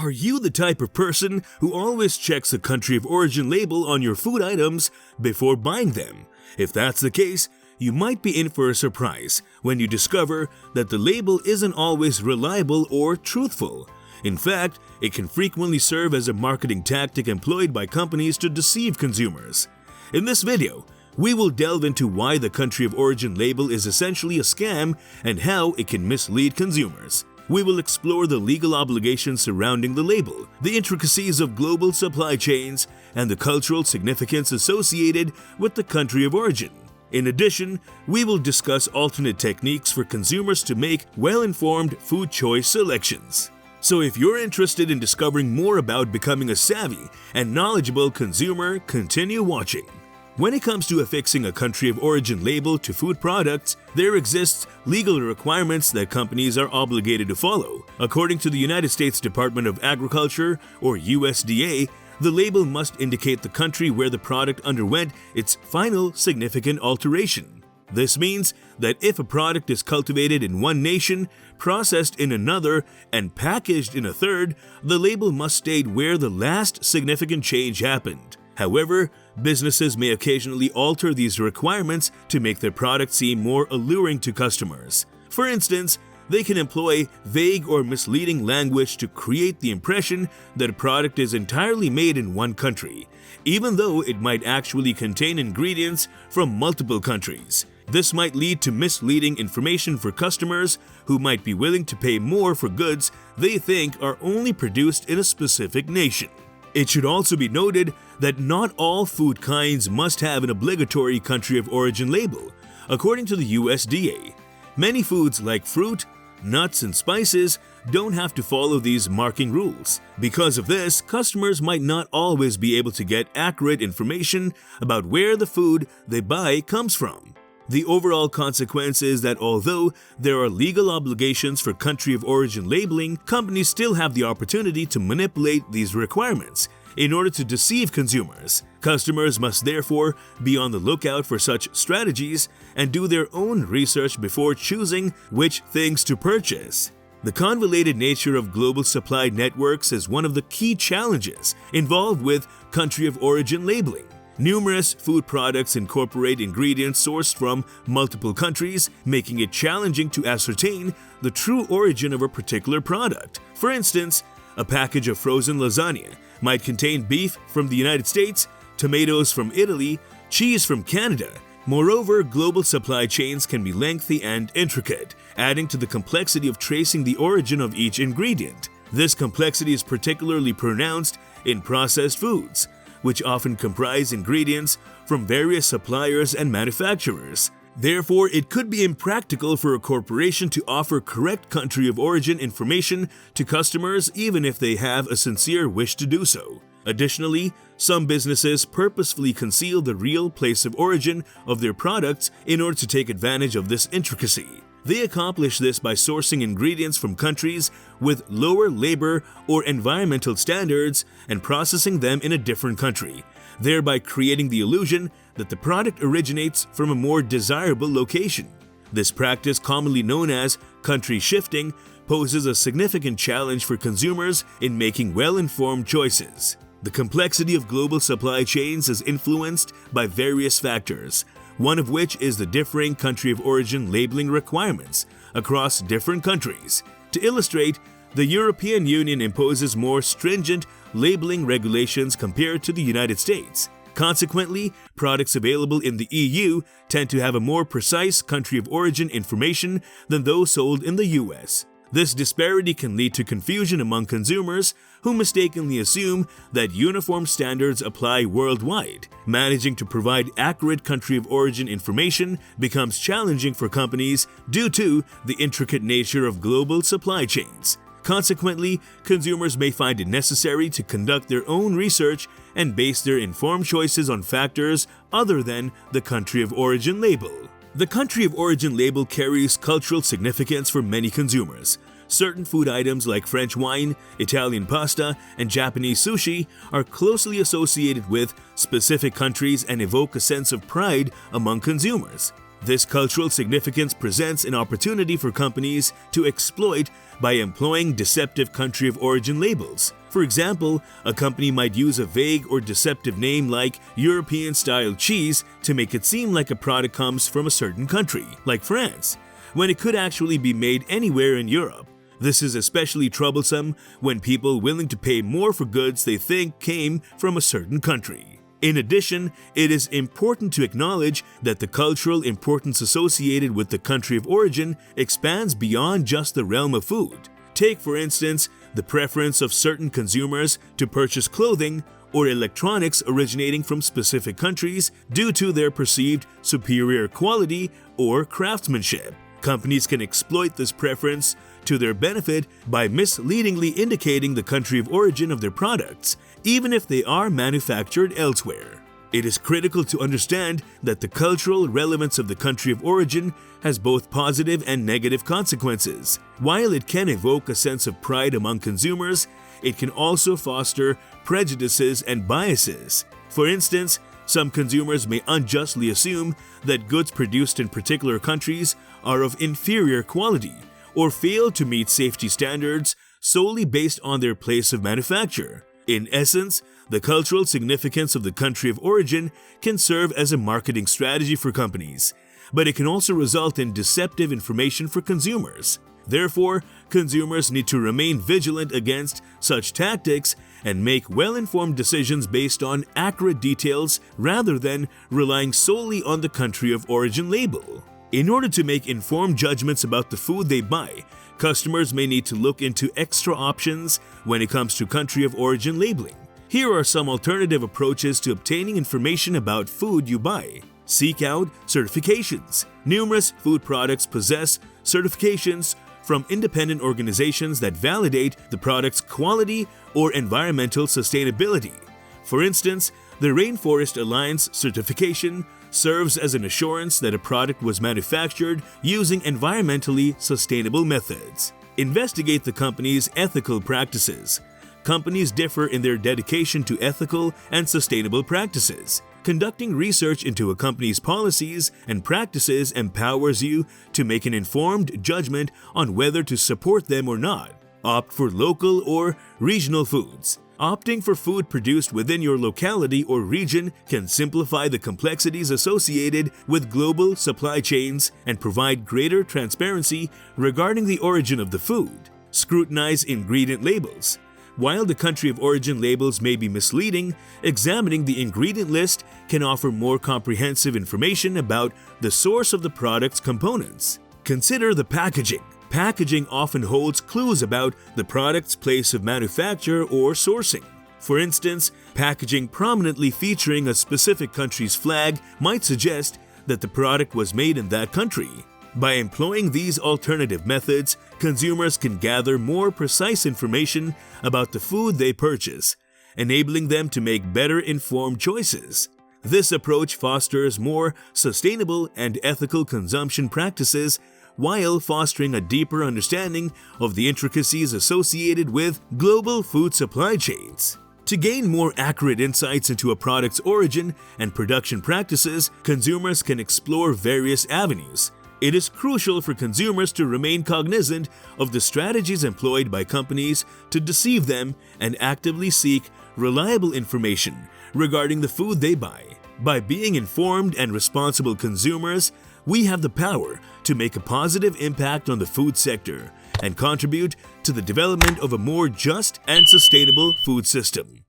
Are you the type of person who always checks the country of origin label on your food items before buying them? If that's the case, you might be in for a surprise when you discover that the label isn't always reliable or truthful. In fact, it can frequently serve as a marketing tactic employed by companies to deceive consumers. In this video, we will delve into why the country of origin label is essentially a scam and how it can mislead consumers. We will explore the legal obligations surrounding the label, the intricacies of global supply chains, and the cultural significance associated with the country of origin. In addition, we will discuss alternate techniques for consumers to make well-informed food choice selections. So if you're interested in discovering more about becoming a savvy and knowledgeable consumer, continue watching. When it comes to affixing a country of origin label to food products, there exists legal requirements that companies are obligated to follow. According to the United States Department of Agriculture, or USDA, the label must indicate the country where the product underwent its final significant alteration. This means that if a product is cultivated in one nation, processed in another, and packaged in a third, the label must state where the last significant change happened. However, businesses may occasionally alter these requirements to make their product seem more alluring to customers. For instance, they can employ vague or misleading language to create the impression that a product is entirely made in one country, even though it might actually contain ingredients from multiple countries. This might lead to misleading information for customers who might be willing to pay more for goods they think are only produced in a specific nation. It should also be noted that not all food kinds must have an obligatory country of origin label. According to the USDA, many foods like fruit, nuts, and spices don't have to follow these marking rules. Because of this, customers might not always be able to get accurate information about where the food they buy comes from. The overall consequence is that although there are legal obligations for country of origin labeling, companies still have the opportunity to manipulate these requirements in order to deceive consumers. Customers must therefore be on the lookout for such strategies and do their own research before choosing which things to purchase. The convoluted nature of global supply networks is one of the key challenges involved with country of origin labeling. Numerous food products incorporate ingredients sourced from multiple countries, making it challenging to ascertain the true origin of a particular product. For instance, a package of frozen lasagna might contain beef from the United States, tomatoes from Italy, cheese from Canada. Moreover, global supply chains can be lengthy and intricate, adding to the complexity of tracing the origin of each ingredient. This complexity is particularly pronounced in processed foods, which often comprise ingredients from various suppliers and manufacturers. Therefore, it could be impractical for a corporation to offer correct country of origin information to customers even if they have a sincere wish to do so. Additionally, some businesses purposefully conceal the real place of origin of their products in order to take advantage of this intricacy. They accomplish this by sourcing ingredients from countries with lower labor or environmental standards and processing them in a different country, thereby creating the illusion that the product originates from a more desirable location. This practice, commonly known as country shifting, poses a significant challenge for consumers in making well-informed choices. The complexity of global supply chains is influenced by various factors, one of which is the differing country of origin labeling requirements across different countries. To illustrate, the European Union imposes more stringent labeling regulations compared to the United States. Consequently, products available in the EU tend to have a more precise country of origin information than those sold in the US. This disparity can lead to confusion among consumers who mistakenly assume that uniform standards apply worldwide. Managing to provide accurate country of origin information becomes challenging for companies due to the intricate nature of global supply chains. Consequently, consumers may find it necessary to conduct their own research and base their informed choices on factors other than the country of origin label. The country of origin label carries cultural significance for many consumers. Certain food items like French wine, Italian pasta, and Japanese sushi are closely associated with specific countries and evoke a sense of pride among consumers. This cultural significance presents an opportunity for companies to exploit by employing deceptive country of origin labels. For example, a company might use a vague or deceptive name like European-style cheese to make it seem like a product comes from a certain country, like France, when it could actually be made anywhere in Europe. This is especially troublesome when people willing to pay more for goods they think came from a certain country. In addition, it is important to acknowledge that the cultural importance associated with the country of origin expands beyond just the realm of food. Take, for instance, the preference of certain consumers to purchase clothing or electronics originating from specific countries due to their perceived superior quality or craftsmanship. Companies can exploit this preference to their benefit by misleadingly indicating the country of origin of their products, even if they are manufactured elsewhere. It is critical to understand that the cultural relevance of the country of origin has both positive and negative consequences. While it can evoke a sense of pride among consumers, it can also foster prejudices and biases. For instance, some consumers may unjustly assume that goods produced in particular countries are of inferior quality or fail to meet safety standards solely based on their place of manufacture. In essence, the cultural significance of the country of origin can serve as a marketing strategy for companies, but it can also result in deceptive information for consumers. Therefore, consumers need to remain vigilant against such tactics and make well-informed decisions based on accurate details rather than relying solely on the country of origin label. In order to make informed judgments about the food they buy, customers may need to look into extra options when it comes to country of origin labeling. Here are some alternative approaches to obtaining information about food you buy. Seek out certifications. Numerous food products possess certifications from independent organizations that validate the product's quality or environmental sustainability. For instance, the Rainforest Alliance certification serves as an assurance that a product was manufactured using environmentally sustainable methods. Investigate the company's ethical practices. Companies differ in their dedication to ethical and sustainable practices. Conducting research into a company's policies and practices empowers you to make an informed judgment on whether to support them or not. Opt for local or regional foods. Opting for food produced within your locality or region can simplify the complexities associated with global supply chains and provide greater transparency regarding the origin of the food. Scrutinize ingredient labels. While the country of origin labels may be misleading, examining the ingredient list can offer more comprehensive information about the source of the product's components. Consider the packaging. Packaging often holds clues about the product's place of manufacture or sourcing. For instance, packaging prominently featuring a specific country's flag might suggest that the product was made in that country. By employing these alternative methods, consumers can gather more precise information about the food they purchase, enabling them to make better informed choices. This approach fosters more sustainable and ethical consumption practices while fostering a deeper understanding of the intricacies associated with global food supply chains. To gain more accurate insights into a product's origin and production practices, consumers can explore various avenues. It is crucial for consumers to remain cognizant of the strategies employed by companies to deceive them and actively seek reliable information regarding the food they buy. By being informed and responsible consumers, we have the power to make a positive impact on the food sector and contribute to the development of a more just and sustainable food system.